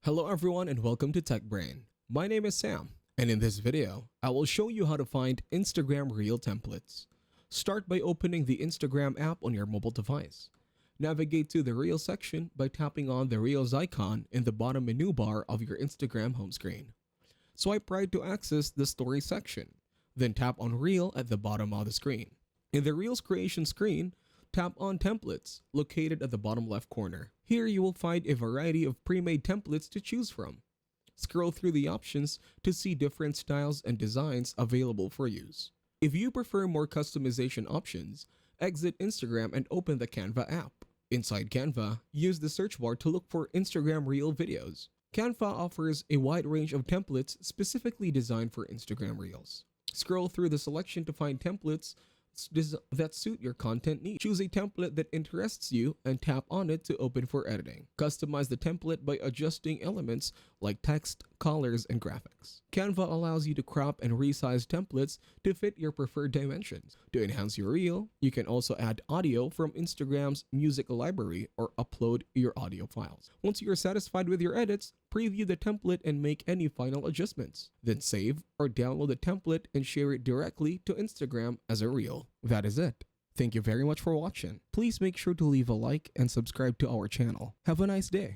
Hello everyone and welcome to TechBrain. My name is Sam, and in this video, I will show you how to find Instagram Reel templates. Start by opening the Instagram app on your mobile device. Navigate to the Reels section by tapping on the Reels icon in the bottom menu bar of your Instagram home screen. Swipe right to access the Story section, then tap on Reel at the bottom of the screen. In the Reels creation screen, tap on Templates, located at the bottom left corner. Here you will find a variety of pre-made templates to choose from. Scroll through the options to see different styles and designs available for use. If you prefer more customization options, exit Instagram and open the Canva app. Inside Canva, use the search bar to look for Instagram Reel videos. Canva offers a wide range of templates specifically designed for Instagram Reels. Scroll through the selection to find templates that suit your content needs. Choose a template that interests you and tap on it to open for editing. Customize the template by adjusting elements like text, colors, and graphics. Canva allows you to crop and resize templates to fit your preferred dimensions. To enhance your reel, you can also add audio from Instagram's music library or upload your audio files. Once you're satisfied with your edits, preview the template and make any final adjustments. Then save or download the template and share it directly to Instagram as a reel. That is it. Thank you very much for watching. Please make sure to leave a like and subscribe to our channel. Have a nice day.